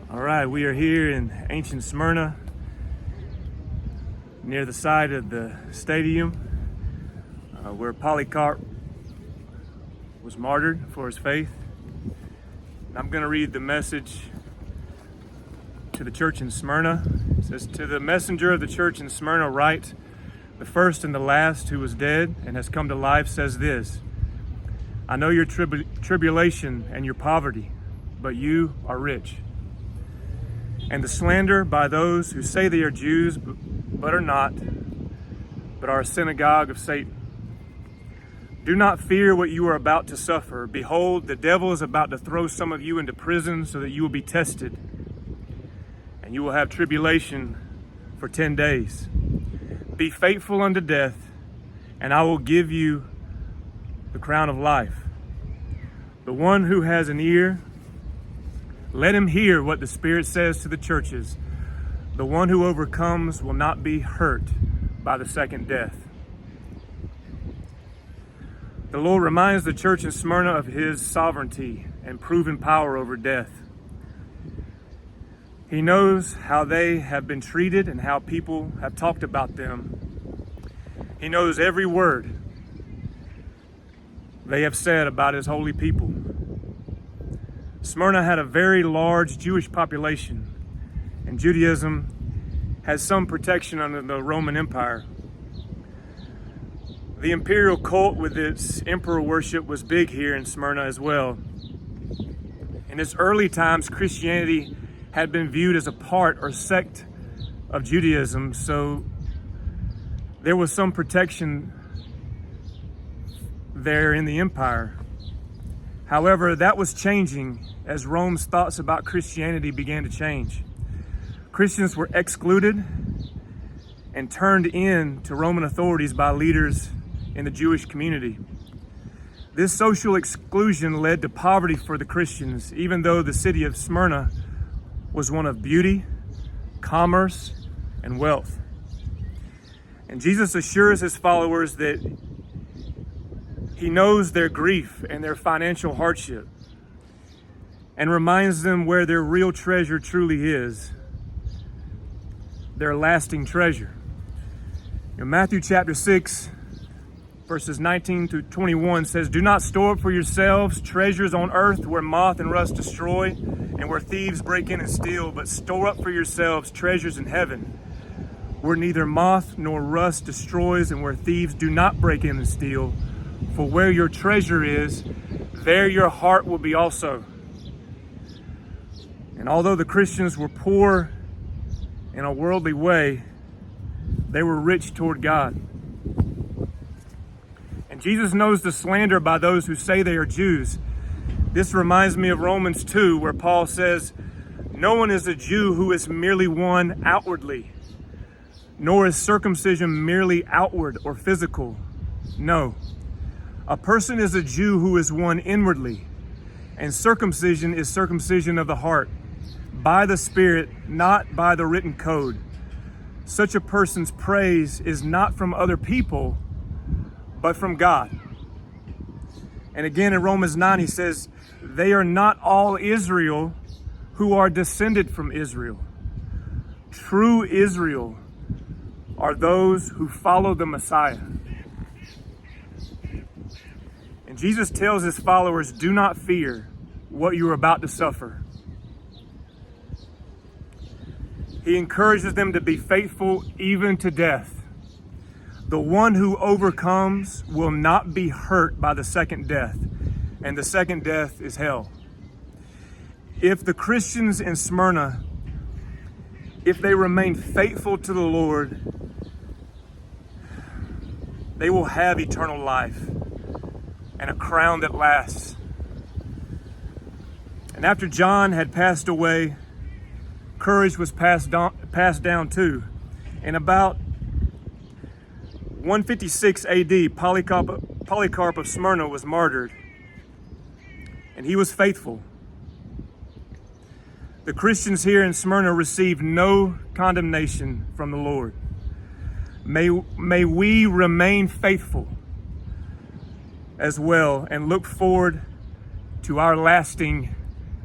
All right, we are here in ancient Smyrna, near the side of the stadium where Polycarp was martyred for his faith. I'm going to read the message to the church in Smyrna. It says, "To the messenger of the church in Smyrna write, the first and the last who was dead and has come to life says this, I know your tribulation and your poverty, but you are rich. And the slander by those who say they are Jews, but are not, but are a synagogue of Satan. Do not fear what you are about to suffer. Behold, the devil is about to throw some of you into prison so that you will be tested, and you will have tribulation for 10 days. Be faithful unto death, and I will give you the crown of life. The one who has an ear, let him hear what the Spirit says to the churches. The one who overcomes will not be hurt by the second death." The Lord reminds the church in Smyrna of his sovereignty and proven power over death. He knows how they have been treated and how people have talked about them. He knows every word they have said about his holy people. Smyrna had a very large Jewish population, and Judaism has some protection under the Roman Empire. The imperial cult with its emperor worship was big here in Smyrna as well. In its early times, Christianity had been viewed as a part or sect of Judaism, so there was some protection there in the empire. However, that was changing as Rome's thoughts about Christianity began to change. Christians were excluded and turned in to Roman authorities by leaders in the Jewish community. This social exclusion led to poverty for the Christians, even though the city of Smyrna was one of beauty, commerce, and wealth. And Jesus assures his followers that he knows their grief and their financial hardship and reminds them where their real treasure truly is, their lasting treasure. In Matthew chapter 6, verses 19 to 21 says, "Do not store up for yourselves treasures on earth where moth and rust destroy and where thieves break in and steal, but store up for yourselves treasures in heaven where neither moth nor rust destroys and where thieves do not break in and steal. For where your treasure is, there your heart will be also." And although the Christians were poor in a worldly way, they were rich toward God. And Jesus knows the slander by those who say they are Jews. This reminds me of Romans 2, where Paul says, "No one is a Jew who is merely one outwardly, nor is circumcision merely outward or physical. No. A person is a Jew who is one inwardly, and circumcision is circumcision of the heart, by the Spirit, not by the written code. Such a person's praise is not from other people, but from God." And again in Romans 9, he says, "They are not all Israel who are descended from Israel. True Israel are those who follow the Messiah." And Jesus tells his followers, do not fear what you are about to suffer. He encourages them to be faithful even to death. The one who overcomes will not be hurt by the second death, and the second death is hell. If the Christians in Smyrna, if they remain faithful to the Lord, they will have eternal life and a crown that lasts. And after John had passed away, courage was passed down too. In about 156 AD, Polycarp of Smyrna was martyred, and he was faithful. The Christians here in Smyrna received no condemnation from the Lord. May we remain faithful as well and look forward to our lasting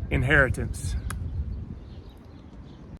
inheritance.